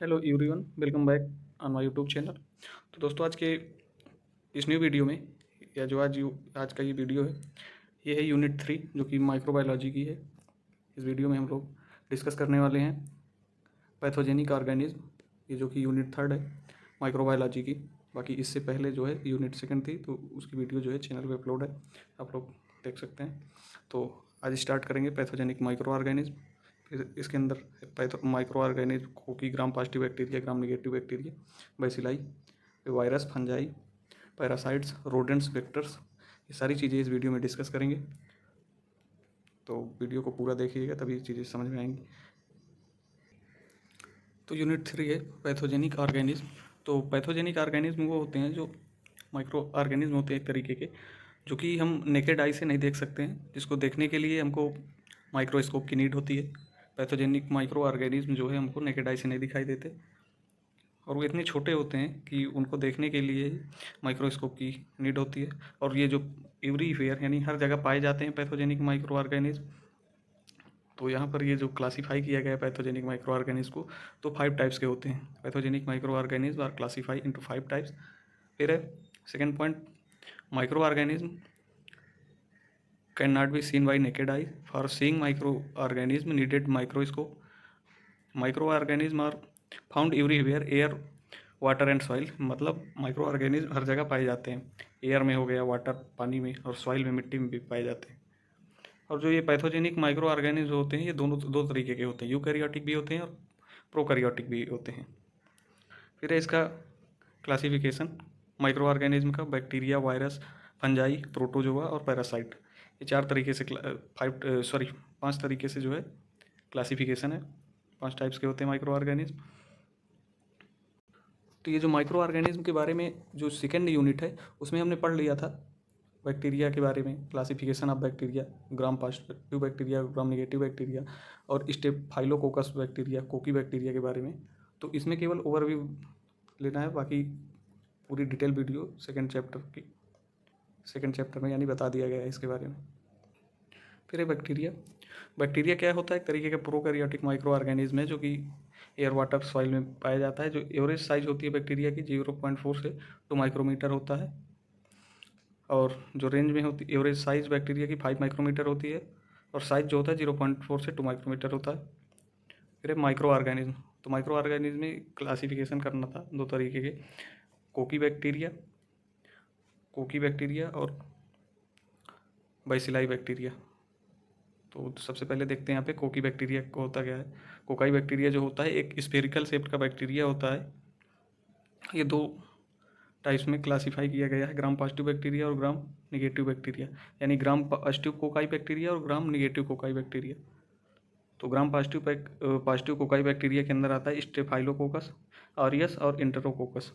Hello everyone, welcome back on my YouTube channel. तो दोस्तों, आज के इस न्यू वीडियो में या जो आज का ये वीडियो है, ये है यूनिट 3 जो कि माइक्रोबायोलॉजी की है। इस वीडियो में हम लोग डिस्कस करने वाले हैं पैथोजेनिक ऑर्गेनिज्म, ये जो कि यूनिट 3 है माइक्रोबायोलॉजी की। बाकी इससे पहले जो है यूनिट 2 थी, तो उसकी वीडियो जो है चैनल पे अपलोड है, आप लोग देख सकते हैं। तो आज स्टार्ट करेंगे पैथोजेनिक माइक्रो ऑर्गेनिज्म। फिर इसके अंदर माइक्रो ऑर्गेनिज्म को कि gram positive bacteria, gram negative bacteria, bacilli, virus, fungi, parasites, rodents, vectors, ये सारी चीज़ें इस वीडियो में डिस्कस करेंगे। तो वीडियो को पूरा देखिएगा, तभी चीज़ें समझ में आएंगी। तो यूनिट 3 है पैथोजेनिक ऑर्गेनिज्म। तो पैथोजेनिक ऑर्गेनिज्म वो होते हैं जो माइक्रो ऑर्गेनिज्म होते हैं एक तरीके के, जो कि हम नेकेड आई से नहीं देख सकते हैं, जिसको देखने के लिए हमको माइक्रोस्कोप की नीड होती है। पैथोजेनिक माइक्रो ऑर्गेनिज्म जो है हमको नेकेड आई से नहीं दिखाई देते, और वो इतने छोटे होते हैं कि उनको देखने के लिए माइक्रोस्कोप की नीड होती है। और ये जो एवरीवेयर यानी हर जगह पाए जाते हैं पैथोजेनिक माइक्रो ऑर्गेनिज्म। तो यहाँ पर ये जो क्लासीफाई किया गया है पैथोजेनिक माइक्रो ऑर्गेनिज्म को, तो 5 टाइप्स के होते हैं। Pathogenic microorganism are classify into 5 types. फिर है second point, microorganism can not be seen by naked eye, for seeing microorganism needed microscope. Microorganism are found everywhere, air, water and soil. मतलब microorganism हर जगह पाए जाते हैं, air में हो गया, वाटर पानी में, और सॉइल में मिट्टी में भी पाए जाते हैं। और जो ये पैथोजेनिक माइक्रो ऑर्गेनिज्म होते हैं, ये दोनों दो तरीके के होते हैं, यूकैरियोटिक भी होते हैं और प्रोकैरियोटिक भी होते हैं। फिर है इसका क्लासिफिकेशन माइक्रो ऑर्गेनिज्म का, बैक्टीरिया, वायरस, फंजाई, प्रोटोजोआ और पैरासाइट। ये 4 तरीके से 5 तरीके से जो है क्लासिफिकेशन है। 5 टाइप्स के होते हैं माइक्रो ऑर्गेनिज्म। तो ये जो माइक्रो ऑर्गेनिज्म के बारे में जो सेकेंड यूनिट है, उसमें हमने पढ़ लिया था बैक्टीरिया के बारे में, classification of bacteria, gram positive bacteria, gram negative bacteria, और स्टेफाइलोकोकस बैक्टीरिया, कोकी बैक्टीरिया के बारे में। तो इसमें केवल ओवरव्यू लेना है, बाकी पूरी डिटेल वीडियो सेकेंड चैप्टर में यानी बता दिया गया है इसके बारे में। फिर है बैक्टीरिया। बैक्टीरिया क्या होता है? एक तरीके का प्रोकैरियोटिक माइक्रो ऑर्गेनिज्म है, जो कि एयर, वाटर, सॉइल में पाया जाता है। जो एवरेज साइज होती है बैक्टीरिया की 0.4 से 2 माइक्रोमीटर होता है, और जो रेंज में होती एवरेज साइज बैक्टीरिया की 5 माइक्रोमीटर होती है, और साइज जो होता है 0.4 से 2 माइक्रोमीटर होता है। फिर है माइक्रो ऑर्गेनिज्म। तो माइक्रो ऑर्गेनिज्म में क्लासिफिकेशन करना था 2 तरीके के, कोकी बैक्टीरिया और बैसिलाई बैक्टीरिया। तो सबसे पहले देखते हैं यहाँ पे कोकी बैक्टीरिया को होता क्या है। कोकाई बैक्टीरिया जो होता है एक स्फेरिकल शेप्ड का बैक्टीरिया होता है। ये 2 टाइप्स में क्लासीफाई किया गया है, ग्राम पॉजिटिव बैक्टीरिया और ग्राम निगेटिव बैक्टीरिया, यानी ग्राम पॉजिटिव कोकाई बैक्टीरिया और ग्राम निगेटिव कोकाई बैक्टीरिया। तो ग्राम पॉजिटिव कोकाई बैक्टीरिया के अंदर आता है स्टेफाइलोकोकस ऑरियस और इंटरोकोकस,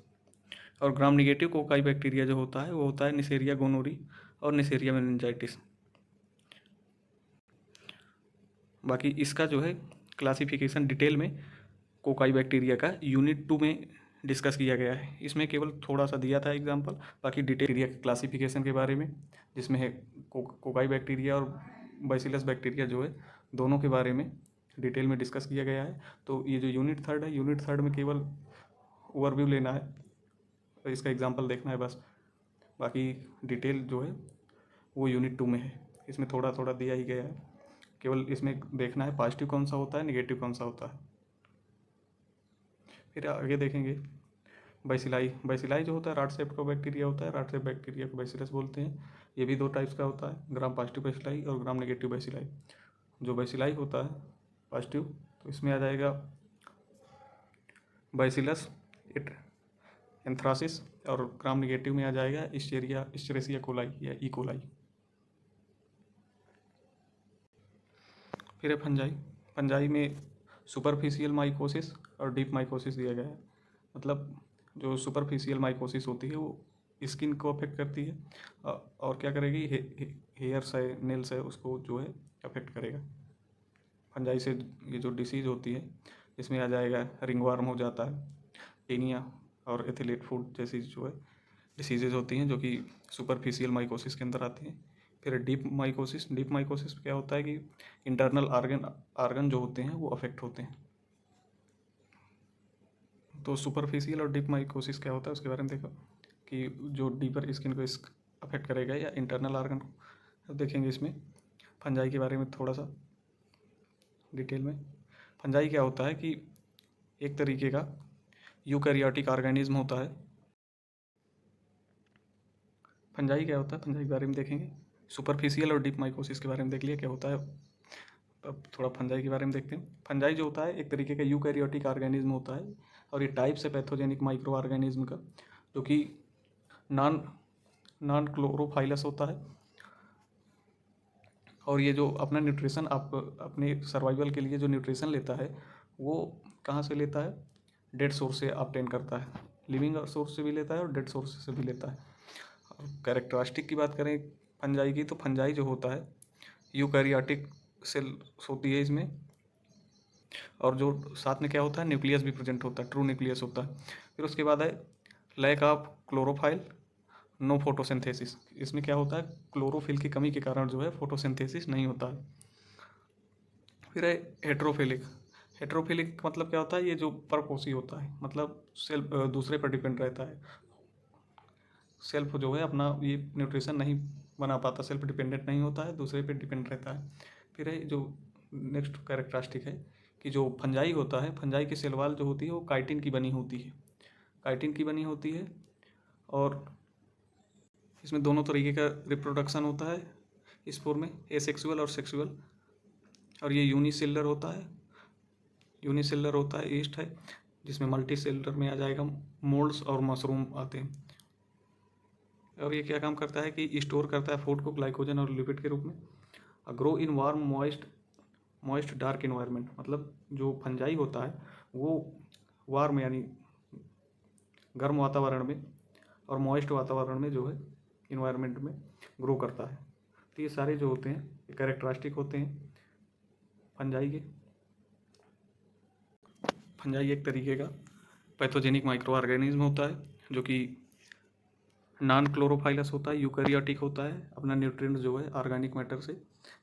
और ग्राम निगेटिव कोकाई बैक्टीरिया जो होता है वो होता है निसेरिया गोनोरी और निसेरिया मेनिंजाइटिस। बाकी इसका जो है क्लासिफिकेशन डिटेल में कोकाई बैक्टीरिया का यूनिट 2 में डिस्कस किया गया है। इसमें केवल थोड़ा सा दिया था एग्जांपल, बाकी डिटेल बैक्टीरिया के क्लासिफिकेशन के बारे में, जिसमें है कोकाई बैक्टीरिया और बैसिलस बैक्टीरिया जो है, दोनों के बारे में डिटेल में डिस्कस किया गया है। तो ये जो यूनिट 3 है, यूनिट 3 में केवल ओवरव्यू लेना है, तो इसका एग्जाम्पल देखना है बस। बाकी डिटेल जो है वो यूनिट 2 में है, इसमें थोड़ा थोड़ा दिया ही गया है, केवल इसमें देखना है पॉजिटिव कौन सा होता है, नेगेटिव कौन सा होता है। फिर आगे देखेंगे बैसिलाई जो होता है रॉड शेप का बैक्टीरिया होता है, रॉड शेप बैक्टीरिया को बैसिलस बोलते हैं। ये भी 2 टाइप्स का होता है, ग्राम पॉजिटिव बैसिलाई और ग्राम नेगेटिव बैसिलाई। जो बैसिलाई होता है पॉजिटिव, तो इसमें आ जाएगा बैसिलस एंथ्रासिस, और ग्राम नेगेटिव में आ जाएगा इस्चेरिशिया कोलाई या ई कोलाई। फिर है फंजाई में सुपरफिशियल माइकोसिस और डीप माइकोसिस दिया गया है। मतलब जो सुपरफिशियल माइकोसिस होती है वो स्किन को अफेक्ट करती है, और क्या करेगी, हेयर्स है, नेल्स है, उसको जो है अफेक्ट करेगा। फंजाई से ये जो डिसीज़ होती है, इसमें आ जाएगा रिंगवर्म हो जाता है, टेनिया और एथिलेट फूड जैसी जो है डिसीजेज होती हैं, जो कि सुपरफिशियल माइकोसिस के अंदर आती हैं। फिर डीप माइकोसिस क्या होता है कि इंटरनल आर्गन जो होते हैं वो अफेक्ट होते हैं। तो सुपरफिशियल और डीप माइकोसिस क्या होता है उसके बारे में देखो कि जो डीपर स्किन को अफेक्ट करेगा या इंटरनल ऑर्गन को। अब देखेंगे इसमें फंजाई के बारे में थोड़ा सा डिटेल में। फंजाई क्या होता है कि एक तरीके का यूकैरियोटिक ऑर्गेनिज्म होता है। फंजाई क्या होता है, फंजाई के बारे में देखेंगे। सुपरफिशियल और डीप माइकोसिस के बारे में देख लिया क्या होता है। अब थोड़ा फंजाई के बारे में देखते हैं। फंजाई जो होता है एक तरीके का यूकैरियोटिक ऑर्गेनिज्म होता है और ये टाइप से पैथोजेनिक माइक्रो ऑर्गेनिज्म का, जो कि नॉन क्लोरोफाइलस होता है। और ये जो अपना न्यूट्रिशन आप अपने सर्वाइवल के लिए जो न्यूट्रिशन लेता है वो कहाँ से लेता है, डेड सोर्स से ऑब्टेन करता है। लिविंग सोर्स से भी लेता है और डेड सोर्स से भी लेता है। और कैरेक्टरिस्टिक की बात करें फंजाई की, तो फंजाई जो होता है यूकैरियोटिक सेल्स होती है इसमें, और जो साथ में क्या होता है न्यूक्लियस भी प्रेजेंट होता है, ट्रू न्यूक्लियस होता है। फिर उसके बाद है lack of chlorophyll, no photosynthesis. इसमें क्या होता है क्लोरोफिल की कमी के कारण जो है फोटोसिंथेसिस नहीं होता है। फिर है हेट्रोफिलिक। हेट्रोफिलिक मतलब क्या होता है, ये जो परपोषी होता है, मतलब सेल्फ दूसरे पर डिपेंड रहता है। सेल्फ जो है अपना ये न्यूट्रिशन नहीं बना पाता, सेल्फ डिपेंडेंट नहीं होता है, दूसरे पे डिपेंड रहता है। फिर है जो नेक्स्ट कैरेक्टरिस्टिक है कि जो फंजाई होता है, फंजाई की सेल वॉल जो होती है वो काइटिन की बनी होती है, काइटिन की बनी होती है। और इसमें दोनों तरीके का रिप्रोडक्शन होता है इस फॉर्म में, एसेक्सुअल और सेक्सुअल। और ये यूनिसेलुलर होता है, यूनिसेलुलर होता है, ईस्ट है, जिसमें मल्टी सेलुलर में आ जाएगा मोल्ड्स और मशरूम आते हैं। और ये क्या काम करता है कि स्टोर करता है फूड को ग्लाइकोजन और लिपिड के रूप में। Grow in warm moist dark environment, मतलब जो फंजाई होता है वो वार्म यानी गर्म वातावरण में और मॉइस्ट वातावरण में जो है इन्वायरमेंट में ग्रो करता है। तो ये सारे जो होते हैं ये कैरेक्टरिस्टिक होते हैं फंजाई के। फंजाई एक तरीके का पैथोजेनिक माइक्रो ऑर्गेनिज्म होता है जो कि नॉन क्लोरोफाइलस होता है, यूकैरियोटिक होता है, अपना न्यूट्रिएंट्स जो है ऑर्गेनिक मैटर से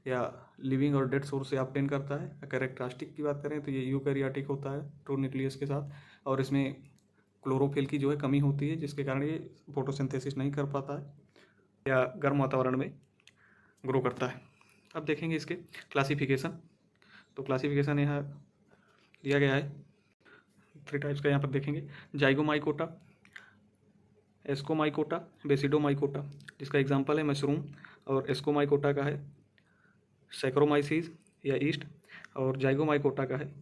या लिविंग और डेड सोर्स से ऑब्टेन करता है। कैरेक्टरिस्टिक की बात करें तो ये यूकैरियोटिक होता है ट्रू न्यूक्लियस के साथ, और इसमें क्लोरोफिल की जो है कमी होती है जिसके कारण ये फोटोसिंथेसिस नहीं कर पाता है या गर्म वातावरण में ग्रो करता है। अब देखेंगे इसके क्लासिफिकेशन। तो क्लासिफिकेशन यहाँ दिया गया है 3 टाइप्स का, यहाँ पर देखेंगे जाइगोमाइकोटा, एस्कोमाइकोटा, बेसिडोमाइकोटा, जिसका एग्जांपल है मशरूम। और एस्कोमाइकोटा का है सैक्रोमाइसीज या ईस्ट, और जाइगोमाइकोटा का है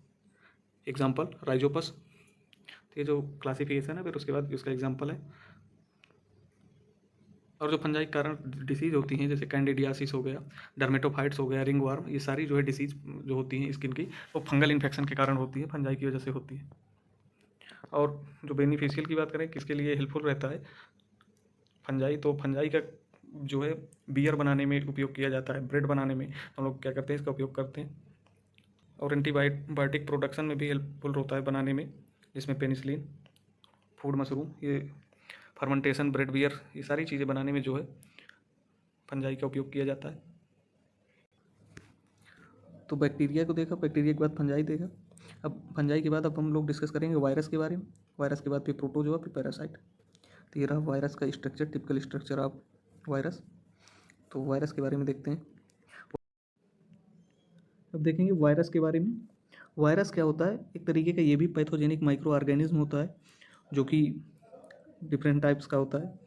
एग्जांपल राइजोपस। तो ये जो क्लासिफिकेशन है, फिर उसके बाद उसका एग्जांपल है। और जो फंजाई के कारण डिसीज़ होती हैं जैसे कैंडिडियासिस हो गया, डर्मेटोफाइट्स हो गया, रिंगवर्म, ये सारी जो है डिसीज़ जो होती हैं स्किन की वो फंगल इन्फेक्शन के कारण होती है, फंजाई की वजह से होती है। और जो बेनिफिशियल की बात करें किसके लिए हेल्पफुल रहता है फंजाई, तो फंजाई का जो है बियर बनाने में उपयोग किया जाता है, ब्रेड बनाने में हम लोग क्या करते हैं इसका उपयोग करते हैं। और एंटीबायोटिक प्रोडक्शन में भी हेल्पफुल होता है बनाने में, जिसमें पेनिसिलिन, फूड मशरूम, ये फर्मेंटेशन, ब्रेड बियर, ये सारी चीज़ें बनाने में जो है फंजाई का उपयोग किया जाता है। तो बैक्टीरिया को देखा, बैक्टीरिया के बाद फंजाई देखा। अब फंजाई के बाद अब हम लोग डिस्कस करेंगे वायरस के बारे में। वायरस के बाद फिर प्रोटोजोआ, फिर पैरासाइट। तो ये रहा वायरस का structure, typical structure of virus. तो वायरस के बारे में देखते हैं। अब देखेंगे वायरस के बारे में। वायरस क्या होता है, एक तरीके का ये भी पैथोजेनिक माइक्रो ऑर्गेनिज्म होता है जो कि डिफरेंट टाइप्स का होता है।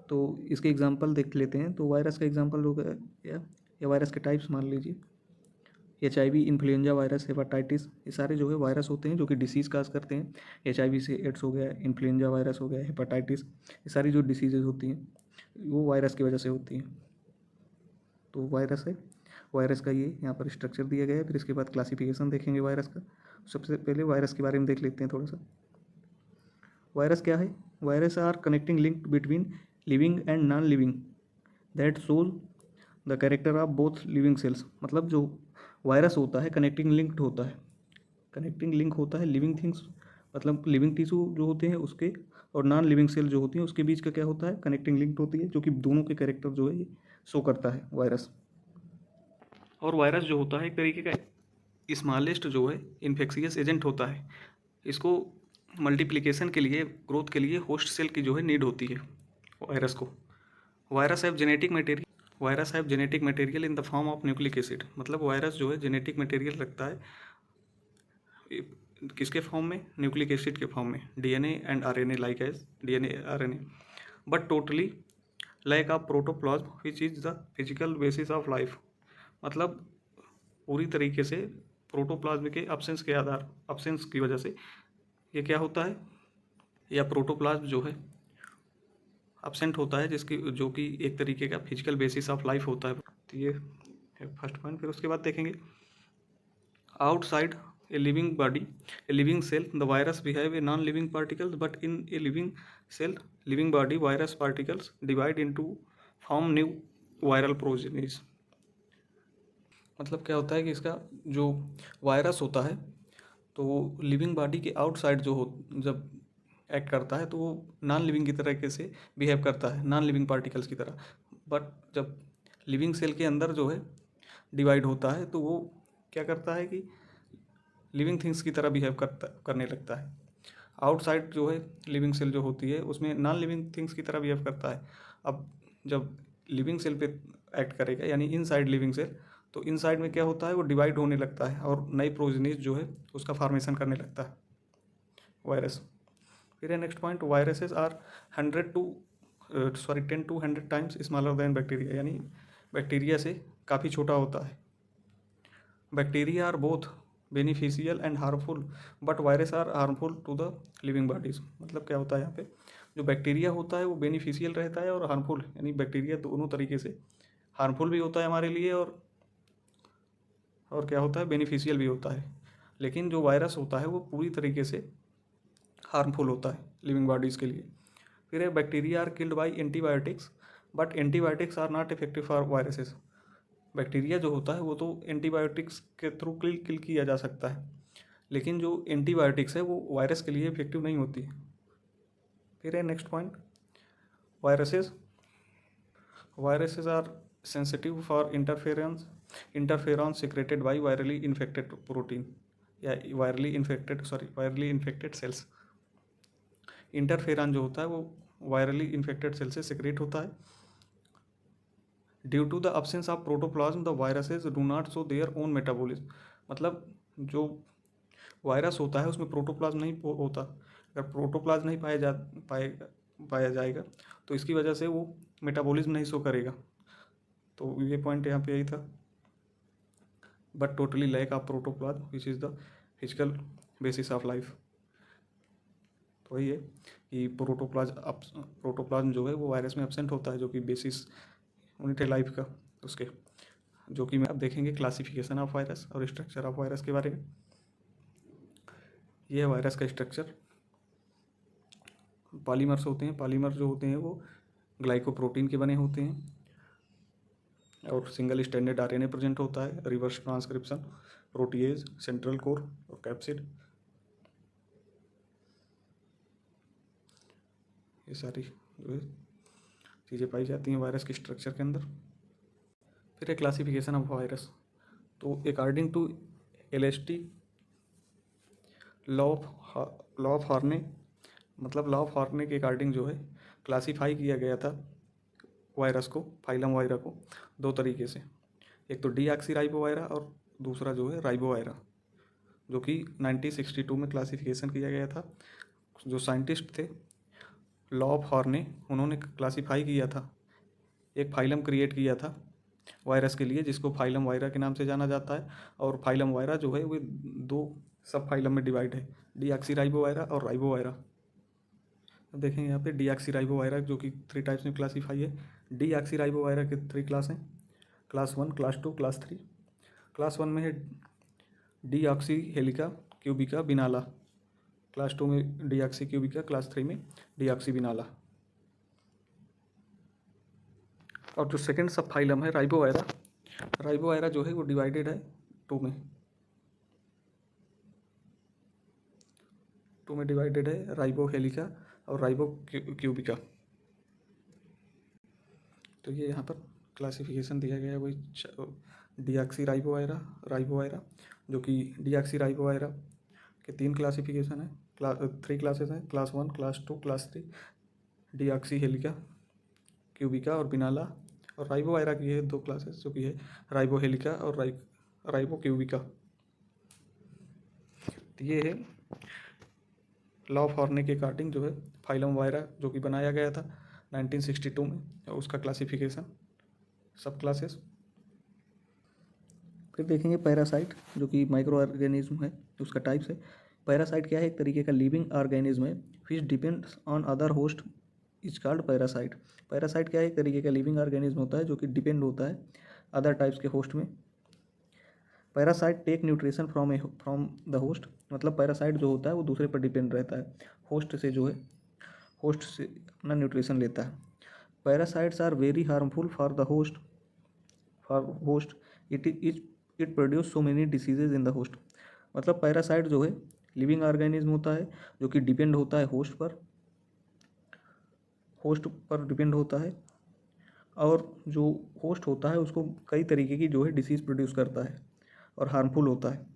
तो इसके एग्जांपल देख लेते हैं। तो वायरस का एग्जांपल हो गया या वायरस के टाइप्स मान लीजिए HIV, इन्फ्लुएंजा वायरस, हेपाटाइटिस, ये सारे जो है वायरस होते हैं जो कि डिसीज़ काज करते हैं। HIV से एड्स हो गया, इन्फ्लुएंजा वायरस हो गया, हेपाटाइटिस, ये सारी जो डिसीजेज होती हैं वो वायरस की वजह से होती हैं। तो वायरस है, वायरस का ये यहाँ पर स्ट्रक्चर दिया गया है। फिर इसके बाद क्लासिफिकेशन देखेंगे वायरस का। सबसे पहले वायरस के बारे में देख लेते हैं थोड़ा सा। वायरस क्या है, virus are connecting link between living and non living that shows the character of both living cells. मतलब जो वायरस होता है कनेक्टिंग लिंक्ड होता है, कनेक्टिंग लिंक होता है लिविंग थिंग्स, मतलब लिविंग टिश्यू जो होते हैं उसके, और नॉन लिविंग सेल जो होती हैं उसके बीच का क्या होता है कनेक्टिंग लिंक्ड होती है, जो कि दोनों के कैरेक्टर जो है ये शो करता है वायरस। और वायरस जो होता है एक तरीके का स्मॉलेस्ट जो है इन्फेक्शियस एजेंट होता है। इसको मल्टीप्लिकेशन के लिए, ग्रोथ के लिए होस्ट सेल की जो है नीड होती है वायरस को। Virus have genetic material, virus have genetic material in the form of nucleic acid. मतलब वायरस जो है जेनेटिक मटेरियल रखता है किसके फॉर्म में, न्यूक्लिक एसिड के फॉर्म में, DNA and RNA, like as DNA RNA, but totally lack of protoplasm which is the physical basis of life. मतलब पूरी तरीके से प्रोटोप्लाज्म के अब्सेंस की वजह से ये क्या होता है, या प्रोटोप्लाज्म जो है अब्सेंट होता है, जिसकी जो कि एक तरीके का फिजिकल बेसिस ऑफ लाइफ होता है। तो ये फर्स्ट पॉइंट। फिर उसके बाद देखेंगे outside a living body, a living cell, the virus behave a non living particles, but in a living cell, living body, virus particles divide into form new viral progenies. मतलब क्या होता है कि इसका जो वायरस होता है तो लिविंग बॉडी के आउटसाइड जो हो जब एक्ट करता है तो वो नॉन लिविंग की तरीके से बिहेव करता है, नॉन लिविंग पार्टिकल्स की तरह। बट जब लिविंग सेल के अंदर जो है डिवाइड होता है तो वो क्या करता है कि लिविंग थिंग्स की तरह बिहेव करने लगता है। आउटसाइड जो है लिविंग सेल जो होती है उसमें नॉन लिविंग थिंग्स की तरह बिहेव करता है। अब जब लिविंग सेल पे एक्ट करेगा यानी इनसाइड लिविंग सेल, तो इनसाइड में क्या होता है वो डिवाइड होने लगता है और नई प्रोजेनीज जो है उसका फॉर्मेशन करने लगता है वायरस। फिर है next point, viruses are 10 to 100 times smaller than bacteria, यानी बैक्टीरिया से काफ़ी छोटा होता है। Bacteria are both beneficial and harmful but virus are harmful to the living bodies. मतलब क्या होता है यहाँ पे, जो बैक्टीरिया होता है वो बेनिफिशियल रहता है और हार्मफुल, यानी बैक्टीरिया दोनों तरीके से हार्मफुल भी होता है हमारे लिए और क्या होता है बेनिफिशियल भी होता है। लेकिन जो वायरस होता है वो पूरी तरीके से हार्मफुल होता है लिविंग बॉडीज़ के लिए। फिर है bacteria are killed by antibiotics but antibiotics are not effective for viruses. Bacteria जो होता है वो तो एंटीबायोटिक्स के थ्रू किल किया जा सकता है, लेकिन जो एंटीबायोटिक्स है वो वायरस के लिए इफेक्टिव नहीं होती है। फिर है next point, viruses viruses are sensitive for interferon secreted by virally infected protein या वायरली इन्फेक्टेड सेल्स। इंटरफेरॉन जो होता है वो वायरली इन्फेक्टेड सेल से सिक्रेट होता है। Due to the absence of protoplasm the viruses do not show their own metabolism. मतलब जो वायरस होता है उसमें प्रोटोप्लाज्म नहीं होता। अगर प्रोटोप्लाज्म नहीं पाया जाएगा तो इसकी वजह से वो मेटाबॉलिज्म नहीं शो करेगा। तो ये पॉइंट यहाँ पे यही था, but totally lack of protoplasm which is the physical basis of life. तो वही है कि प्रोटोप्लाज्म जो है वो वायरस में एब्सेंट होता है, जो कि बेसिस यूनिट है लाइफ का उसके, जो कि मैं अब देखेंगे क्लासिफिकेशन ऑफ वायरस और स्ट्रक्चर ऑफ वायरस के बारे में। ये है वायरस का स्ट्रक्चर। पॉलीमर्स होते हैं, पॉलीमर जो होते हैं वो ग्लाइकोप्रोटीन के बने होते हैं और सिंगल स्टैंडर्ड आरएनए प्रेजेंट होता है, reverse transcription, protease, central core और कैप्सिड। ये सारी जो है चीज़ें पाई जाती हैं वायरस के स्ट्रक्चर के अंदर। फिर है क्लासिफिकेशन ऑफ वायरस। तो according to LST law of हार्ने, मतलब लॉ ऑफ हार्ने के अकॉर्डिंग जो है क्लासीफाई किया गया था वायरस को, फाइलम वायरा को, दो तरीके से। एक तो डीऑक्सी वायरा और दूसरा जो है राइबो वायरा, जो कि 1962 में क्लासिफिकेशन किया गया था। जो साइंटिस्ट थे लॉ ऑफ हार्ने, उन्होंने क्लासीफाई किया था, एक फाइलम क्रिएट किया था वायरस के लिए जिसको फाइलम वायरा के नाम से जाना जाता है। और फाइलम वायरा जो है वो दो सब फाइलम में डिवाइड है, डीऑक्सी वायरा और राइबो वायरा। अब देखेंगे यहाँ पे डीऑक्सी वायरा जो कि 3 टाइप्स में क्लासीफाई है। डीऑक्सी वायरा के 3 क्लास हैं, क्लास 1, क्लास 2, क्लास 3। क्लास 1 में है डीऑक्सी हेलिका क्यूबिका बिनाला, क्लास 2 में डीऑक्सी क्यूबिका, क्लास 3 में डीऑक्सी बिनाला। और जो सेकेंड सब फाइलम है राइबो वायरा जो है वो डिवाइडेड है 2 में डिवाइडेड है, राइबो हेलिका और राइबो क्यूबिका। तो ये यहाँ पर क्लासिफिकेशन दिया गया है वही डीऑक्सी राइबो वायरा जो कि डीऑक्सी राइबो वायरा के 3 क्लासिफिकेशन है, 3 क्लासेस हैं, क्लास 1, क्लास 2, क्लास 3। डीऑक्सी हेलिका, क्यूबिका और बिनाला। और राइबो वायरा की है 2 क्लासेस, जो कि है राइबो हेलिका और राइबो क्यूबिका। तो ये है लॉ ऑफ हॉर्ने के अकॉर्डिंग जो है फाइलम वायरा जो कि बनाया गया था 1962 में, और उसका क्लासिफिकेशन, सब क्लासेस। फिर देखेंगे पैरासाइट, जो कि माइक्रो ऑर्गेनिज्म है, उसका टाइप्स है। पैरासाइट क्या है? एक तरीके का लिविंग ऑर्गेनिज्म है which depends on other host, is called parasite. Parasite क्या है? एक तरीके का लिविंग ऑर्गेनिज्म होता है जो कि डिपेंड होता है अदर टाइप्स के होस्ट में। Parasite take nutrition from the host, मतलब पैरासाइट जो होता है वो दूसरे पर डिपेंड रहता है, होस्ट से जो है, होस्ट से अपना न्यूट्रिशन लेता है। Parasites are very harmful for the host, it produce so many diseases in the host. मतलब पैरासाइट जो है लिविंग ऑर्गेनिज्म होता है जो कि डिपेंड होता है होस्ट पर डिपेंड होता है, और जो होस्ट होता है उसको कई तरीके की जो है डिसीज़ प्रोड्यूस करता है और हार्मफुल होता है।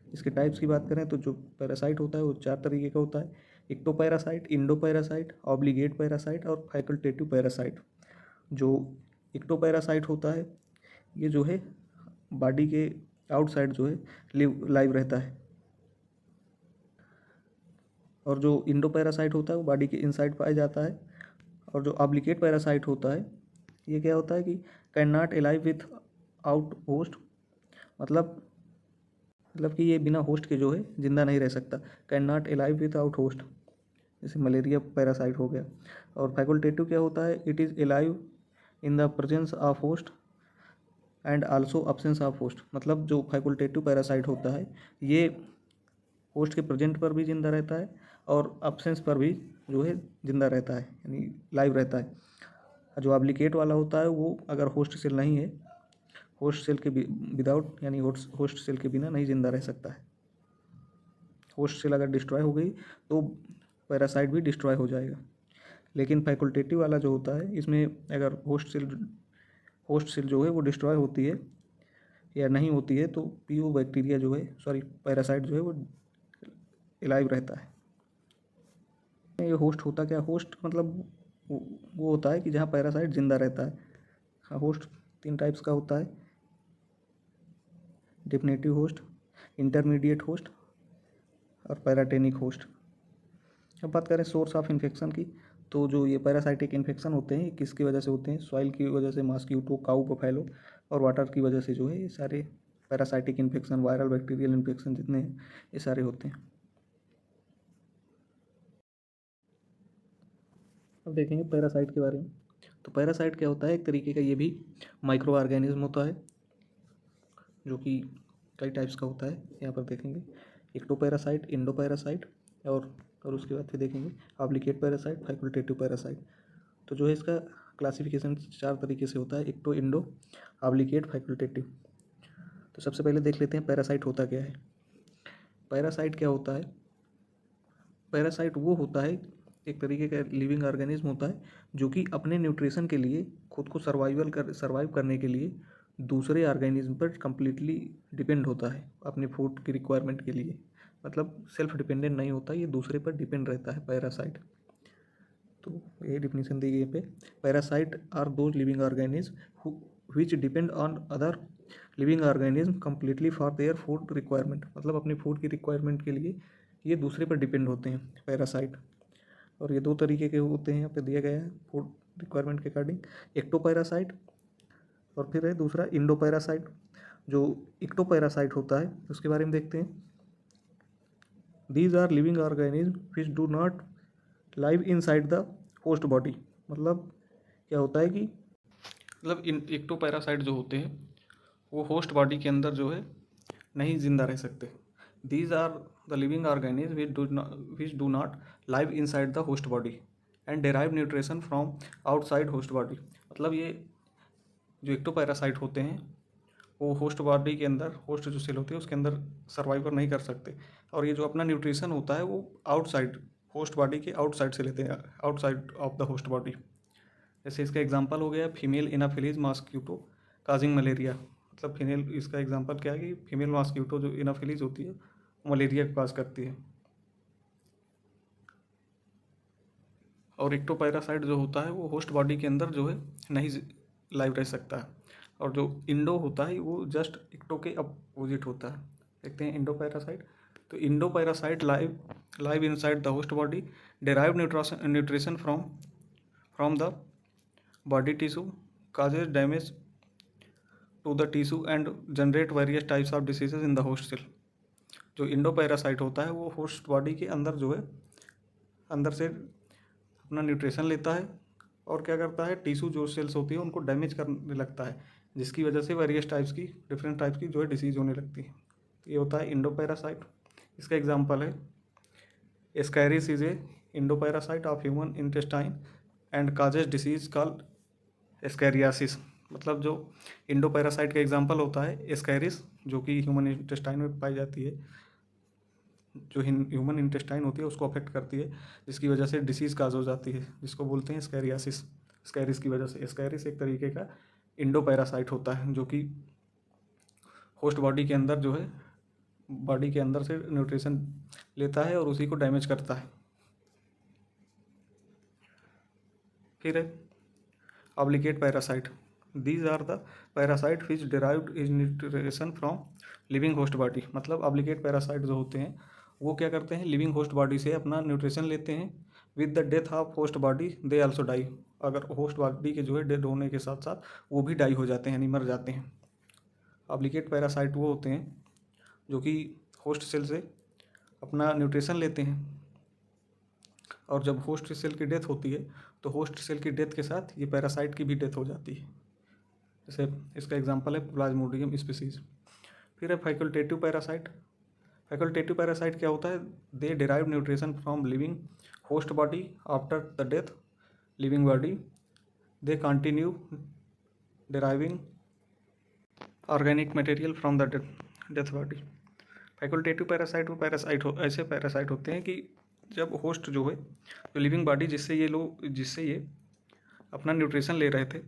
इसके टाइप्स की बात करें तो जो पैरासाइट होता है वो 4 तरीके का होता है: इक्टोपैरासाइट, इंडोपैरासाइट, ऑब्लिगेट पैरासाइट और फैकल्टेटिव पैरासाइट। जो इक्टोपैरासाइट होता है ये जो है बॉडी के आउटसाइड जो है लाइव रहता है, और जो इंडोपैरासाइट होता है वो बॉडी के इनसाइड पाया जाता है। और जो ऑब्लिगेट पैरासाइट होता है ये क्या होता है कि can not alive with out host, मतलब कि ये बिना होस्ट के जो है जिंदा नहीं रह सकता। Can not alive with out host, जैसे मलेरिया पैरासाइट हो गया। और फैकल्टेटिव क्या होता है? It is alive in the presence of host and also absence of host. मतलब जो फैकल्टेटिव पैरासाइट होता है ये होस्ट के प्रेजेंट पर भी जिंदा रहता है और अब्सेंस पर भी जो है जिंदा रहता है, यानी लाइव रहता है। जो ऑब्लिगेट वाला होता है वो अगर होस्ट सेल नहीं है, होस्ट सेल के विदाउट, यानी होस्ट सेल के बिना नहीं जिंदा रह सकता है। होस्ट सेल अगर डिस्ट्रॉय हो गई तो पैरासाइट भी डिस्ट्रॉय हो जाएगा। लेकिन फैकल्टेटिव वाला जो होता है इसमें अगर होस्ट सेल जो है वो डिस्ट्रॉय होती है या नहीं होती है तो पीओ बैक्टीरिया जो है, सॉरी पैरासाइट जो है वो लाइव रहता है। ये होस्ट होता क्या? होस्ट मतलब वो होता है कि जहाँ पैरासाइट जिंदा रहता है। हाँ, होस्ट 3 टाइप्स का होता है: डिफिनेटिव होस्ट, इंटरमीडिएट होस्ट और पैराटेनिक होस्ट। अब बात करें सोर्स ऑफ इन्फेक्शन की, तो जो ये पैरासाइटिक इन्फेक्शन होते हैं किसकी वजह से होते हैं? सॉइल की वजह से, मॉस्किटो, काऊ बफैलो और वाटर की वजह से जो है ये सारे parasitic infection, viral bacterial infection जितने हैं ये सारे होते हैं। अब देखेंगे पैरासाइट के बारे में। तो पैरासाइट क्या होता है? एक तरीके का ये भी माइक्रो ऑर्गेनिज्म होता है जो कि कई टाइप्स का होता है। यहाँ पर देखेंगे इक्टोपैरासाइट, इंडोपैरासाइट और उसके बाद फिर देखेंगे ऑब्लिगेट पैरासाइट, फैकल्टेटिव पैरासाइट। तो जो है इसका क्लासिफिकेशन 4 तरीके से होता है: इक्टो, इंडो, ऑब्लिगेट, फैकल्टेटिव। तो सबसे पहले देख लेते हैं पैरासाइट होता क्या है। पैरासाइट क्या होता है? पैरासाइट वो होता है, एक तरीके का लिविंग ऑर्गेनिज्म होता है जो कि अपने न्यूट्रिशन के लिए, खुद को सर्वाइव करने के लिए दूसरे ऑर्गेनिज्म पर कम्प्लीटली डिपेंड होता है अपने फूड की रिक्वायरमेंट के लिए। मतलब सेल्फ डिपेंडेंट नहीं होता, ये दूसरे पर डिपेंड रहता है पैरासाइट। तो ये डिफिनीशन दी गई पे, parasite are those living organism which depend on other living organism completely for their food requirement. मतलब अपनी फूड की रिक्वायरमेंट के लिए ये दूसरे पर डिपेंड होते हैं पैरासाइट। और ये 2 तरीके के होते हैं, यहाँ पे दिया गया है फूड रिक्वायरमेंट के अकॉर्डिंग: एक्टोपैरासाइट और फिर है दूसरा इंडोपैरासाइट। जो इक्टोपैरासाइट होता है उसके बारे में देखते हैं। These are living organism which do not live inside the host body. मतलब क्या होता है कि मतलब इक्टोपैरासाइट जो होते हैं वो होस्ट बॉडी के अंदर जो है नहीं जिंदा रह सकते। These are the living organism which do not live inside the host body and derive nutrition from outside host body. मतलब ये जो इक्टोपैरासाइट होते हैं वो होस्ट बॉडी के अंदर, होस्ट जो सेल होती है उसके अंदर सर्वाइवर नहीं कर सकते, और ये जो अपना न्यूट्रिशन होता है वो आउटसाइड होस्ट बॉडी के आउटसाइड से लेते हैं, outside of the host body. जैसे इसका एग्जांपल हो गया female anopheles mosquito causing malaria. मतलब फीमेल, इसका एग्जांपल क्या है कि फीमेल मॉस्किटो जो एनाफिलीज होती है मलेरिया को काज करती है। और एक्टोपैरासाइट जो होता है वो होस्ट बॉडी के अंदर जो है नहीं लाइव रह सकता है। और जो इंडो होता है वो जस्ट एक्टो के अपोजिट होता है। देखते हैं इंडो पैरासाइट। तो endoparasite live inside the host body, derive nutrition from the body tissue, causes damage to the tissue and generate various types of diseases in the host cell. जो endoparasite होता है वो host body के अंदर जो है अंदर से अपना न्यूट्रिशन लेता है और क्या करता है, टिश्यू जो सेल्स होती है उनको डैमेज करने लगता है, जिसकी वजह से वेरियस टाइप्स की डिफरेंट टाइप्स की जो है डिसीज होने लगती है। तो ये होता है इंडो पैरासाइट। इसका एग्जाम्पल है Ascaris is a Indo parasite of human intestine and causes disease called ascariasis. मतलब जो इंडो पैरासाइट का एग्जाम्पल होता है एस्कैरिस, जो कि ह्यूमन इंटेस्टाइन में पाई जाती है, जो ह्यूमन इंटेस्टाइन होती है उसको अफेक्ट करती है, जिसकी वजह से डिसीज़ काज हो जाती है, जिसको बोलते हैं स्कैरियासिस। स्कैरिस की वजह से, स्कैरिस एक तरीके का इंडो पैरासाइट होता है जो कि होस्ट बॉडी के अंदर जो है बॉडी के अंदर से न्यूट्रिशन लेता है और उसी को डैमेज करता है। फिर है obligate parasite. These are the parasite which derived is nutrition from living host body. मतलब ऑब्लिगेट पैरासाइट जो होते हैं वो क्या करते हैं, लिविंग होस्ट बॉडी से अपना न्यूट्रिशन लेते हैं। With the death of host body they also die. अगर होस्ट बॉडी के जो है डेड होने के साथ साथ वो भी डाई हो जाते हैं, यानी मर जाते हैं। ऑब्लिगेट पैरासाइट वो होते हैं जो कि होस्ट सेल से अपना न्यूट्रिशन लेते हैं, और जब होस्ट सेल की डेथ होती है तो होस्ट सेल की डेथ के साथ ये पैरासाइट की भी डेथ हो जाती है। जैसे इसका एग्जांपल है प्लाज्मोडियम स्पीसीज। फिर है फैकल्टेटिव पैरासाइट। फैकल्टेटिव पैरासाइट क्या होता है, they derive nutrition from living host body after the death living body, they continue deriving organic material from the death body. Facultative parasite वो पैरासाइट ऐसे parasite होते हैं कि जब होस्ट जो है तो लिविंग बॉडी जिससे ये अपना न्यूट्रिशन ले रहे थे,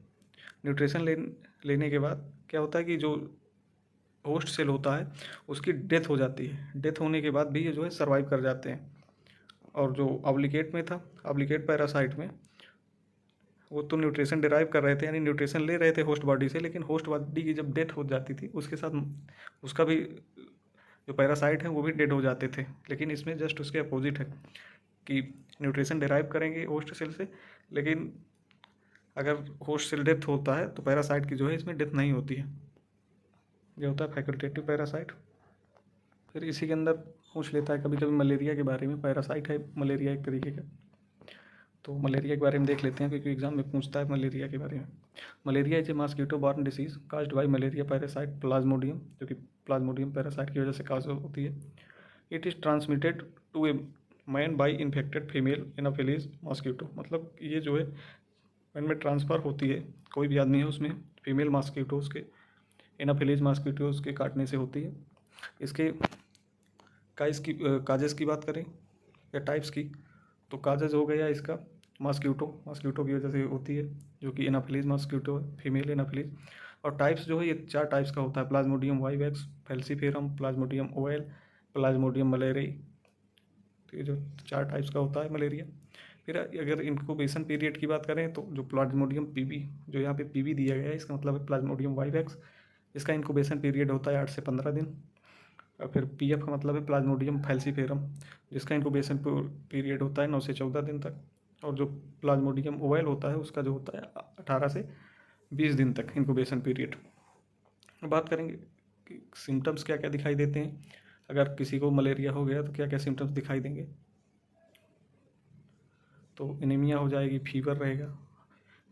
न्यूट्रिशन लेने के बाद क्या होता है कि जो होस्ट सेल होता है उसकी डेथ हो जाती है। डेथ होने के बाद भी ये जो है सर्वाइव कर जाते हैं। और जो ऑब्लिगेट में था, ऑब्लिगेट पैरासाइट में वो तो न्यूट्रिशन डिराइव कर रहे थे, यानी न्यूट्रिशन ले रहे थे होस्ट बॉडी से, लेकिन होस्ट बॉडी की जब डेथ हो जाती थी उसके साथ उसका भी जो पैरासाइट है वो भी डेड हो जाते थे। लेकिन इसमें जस्ट उसके अपोजिट है कि न्यूट्रिशन डिराइव करेंगे होस्ट सेल से, लेकिन अगर होस्ट सेल डेथ होता है तो पैरासाइट की जो है इसमें डेथ नहीं होती है। ये होता है फैकल्टेटिव पैरासाइट। फिर इसी के अंदर पूछ लेता है कभी कभी मलेरिया के बारे में। पैरासाइट है मलेरिया एक तरीके का, तो मलेरिया के बारे में देख लेते हैं क्योंकि एग्जाम में पूछता है मलेरिया के बारे में। Malaria is a mosquito borne disease caused by malaria parasite Plasmodium, जो कि प्लाज्मोडियम पैरासाइट की वजह से काज होती है। It is transmitted to a man by infected female anopheles mosquito. मतलब ये जो है मैन में ट्रांसफ़र होती है, कोई भी आदमी है उसमें फीमेल मॉस्किटोज़ के एनाफिलीज मॉस्किटोज़ के काटने से होती है। इसके काजेज़ की बात करें या टाइप्स की, तो काजेज़ हो गया इसका मॉस्किटो की वजह से होती है, जो कि एनाफिलीज मॉस्किटो है, फीमेल एनाफिलीज। और टाइप्स जो है ये 4 टाइप्स का होता है, plasmodium vivax, falciparum, plasmodium ovale, plasmodium malariae. तो ये जो 4 टाइप्स का होता है मलेरिया। फिर अगर इंक्यूबेशन पीरियड की बात करें तो जो प्लाज्मोडियम पीबी, जो यहाँ पे पीबी दिया गया है इसका मतलब है प्लाज्मोडियम वाइवेक्स, इसका इंक्यूबेशन पीरियड होता है 8 से 15 दिन। और फिर पीएफ का मतलब है प्लाज्मोडियम फैल्सीफेरम, जिसका इंक्यूबेशन पीरियड होता है 9 से 14 दिन तक। और जो प्लाज्मोडियम ओवेल होता है उसका जो होता है 18 से 20 दिन तक इंक्यूबेशन पीरियड। बात करेंगे कि सिम्टम्स क्या क्या दिखाई देते हैं, अगर किसी को मलेरिया हो गया तो क्या क्या सिम्टम्स दिखाई देंगे। तो एनीमिया हो जाएगी, फीवर रहेगा,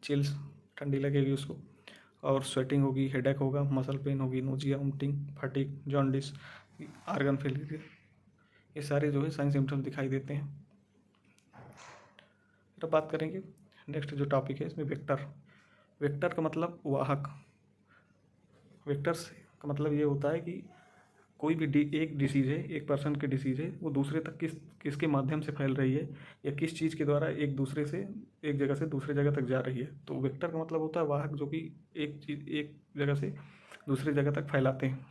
चिल्स ठंडी लगेगी उसको, और स्वेटिंग होगी, हेडेक होगा, मसल पेन होगी, nausea, vomiting, fatigue, jaundice, organ failure, ये सारे जो है साइन सिम्टम्स दिखाई देते हैं। फिर बात करेंगे नेक्स्ट जो टॉपिक है इसमें वेक्टर। वेक्टर का मतलब वाहक। वेक्टर्स का मतलब ये होता है कि कोई भी एक डिसीज़ है, एक पर्सन की डिसीज़ है, वो दूसरे तक किसके माध्यम से फैल रही है या किस चीज़ के द्वारा एक जगह से दूसरे जगह तक जा रही है। तो वेक्टर का मतलब होता है वाहक, जो कि एक चीज़ एक जगह से दूसरी जगह तक फैलाते हैं।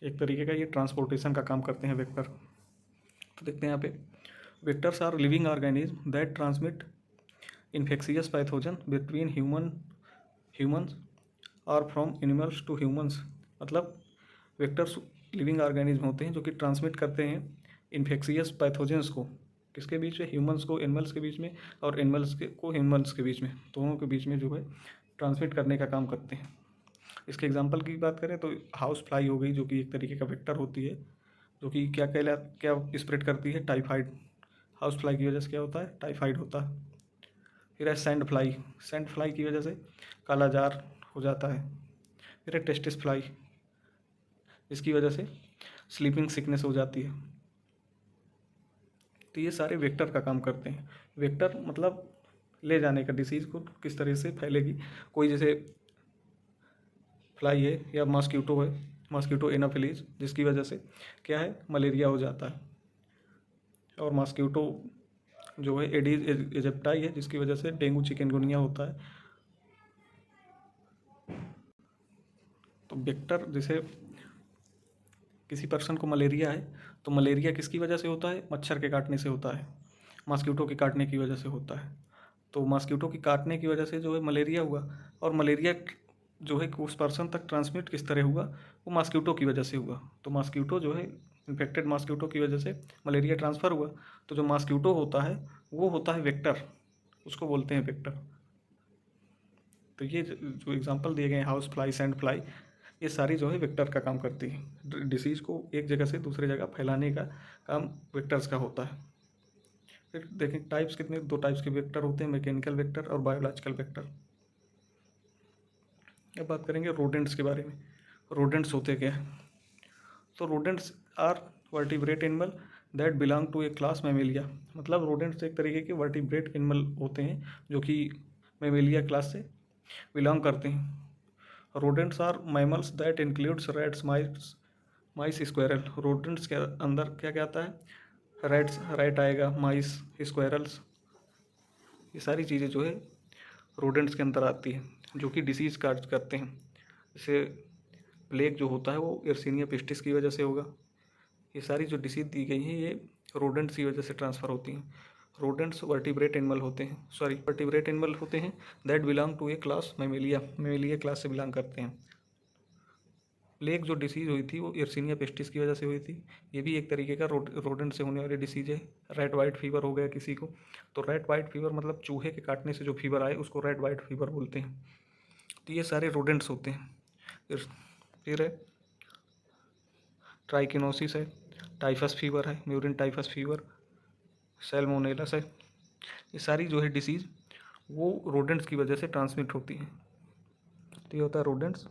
एक तरीके का ये ट्रांसपोर्टेशन का काम करते हैं वेक्टर। तो देखते हैं यहाँ पे, vectors are living organism that transmit infectious pathogen between humans और फ्रॉम एनिमल्स टू ह्यूमन्स। मतलब वेक्टर्स लिविंग ऑर्गेनिज्म होते हैं जो कि ट्रांसमिट करते हैं इन्फेक्शियस पैथोजेंस को, किसके बीच में, ह्यूमन्स को एनिमल्स के बीच में, और एनिमल्स को ह्यूमन्स के बीच में, दोनों के बीच में जो है ट्रांसमिट करने का काम करते हैं। इसके एग्जांपल की बात करें तो हाउस फ्लाई हो गई, जो कि एक तरीके का वेक्टर होती है, जो कि क्या स्प्रेड करती है, टाइफाइड। हाउस फ्लाई की वजह से क्या होता है, टाइफाइड होता है। फिर है सैंड फ्लाई की वजह से काला जार हो जाता है। फिर है टेस्टिस फ्लाई, इसकी वजह से स्लीपिंग सिकनेस हो जाती है। तो ये सारे वेक्टर का काम करते हैं। वेक्टर मतलब ले जाने का, डिसीज़ को किस तरह से फैलेगी। कोई जैसे फ्लाई है या मॉस्क्यूटो है, मॉस्क्यूटो एनाफिलीज, जिसकी वजह से क्या है, मलेरिया हो जाता है। और मॉस्क्यूटो जो है एडीज एजिप्टाई है, जिसकी वजह से डेंगू चिकनगुनिया होता है। तो वेक्टर, जैसे किसी पर्सन को मलेरिया है, तो मलेरिया किसकी वजह से होता है, मच्छर के काटने से होता है, मॉस्क्यूटो के काटने की वजह से होता है। तो मॉस्क्यूटो की काटने की वजह से जो है मलेरिया हुआ, और मलेरिया जो है उस पर्सन तक ट्रांसमिट किस तरह हुआ, वो मॉस्क्यूटो की वजह से हुआ। तो मॉस्क्यूटो जो है, इन्फेक्टेड मॉस्क्यूटो की वजह से मलेरिया ट्रांसफ़र हुआ। तो जो मॉस्क्यूटो होता है वो होता है वेक्टर, उसको बोलते हैं वेक्टर। तो ये जो एग्जांपल दिए गए हैं, हाउस फ्लाई, सैंड फ्लाई, ये सारी जो है वेक्टर का काम करती है। डिसीज़ को एक जगह से दूसरी जगह फैलाने का काम वेक्टर्स का होता है। फिर देखें टाइप्स कितने, दो टाइप्स के वेक्टर होते हैं, मैकेनिकल वेक्टर और बायोलॉजिकल वेक्टर। अब बात करेंगे रोडेंट्स के बारे में। रोडेंट्स होते क्या है? तो rodents are vertebrate animal that belong to a class mammalia. मतलब रोडेंट्स एक तरीके के वर्टिब्रेट एनिमल होते हैं जो कि मैमेलिया क्लास से बिलोंग करते हैं। Rodents are mammals that includes rats, mice, squirrel. Rodents के अंदर क्या क्या आता है, रैट्स, रैट आएगा, माइस, स्क्वायरल्स, ये सारी चीज़ें जो है रोडेंट्स के अंदर आती है, जो कि डिसीज़ काज करते हैं। जैसे प्लेग जो होता है वो यर्सीनिया पेस्टिस की वजह से होगा। ये सारी जो डिसीज दी गई हैं ये रोडेंट्स की वजह से ट्रांसफ़र होती हैं। रोडेंट्स वर्टिब्रेट एनिमल होते हैं, वर्टिब्रेट एनिमल होते हैं that belong to a class mammalia class से बिलोंग करते हैं। प्लेग जो डिसीज़ हुई थी वो यर्सीनिया पेस्टिस की वजह से हुई थी। ये भी एक तरीके का रोडेंट से होने वाली डिसीज़ है। रेड वाइट फीवर हो गया किसी को, तो रेड वाइट फीवर मतलब चूहे के काटने से जो फीवर आए उसको रेड वाइट फीवर बोलते हैं। तो ये सारे रोडेंट्स होते हैं। फिर है ट्राइकिनोसिस है, टाइफस फीवर है, म्यूरिन टाइफस फीवर, सैल्मोनेलस है। ये सारी जो है डिसीज़ वो रोडेंट्स की वजह से ट्रांसमिट होती हैं। तो ये होता है रोडेंट्स।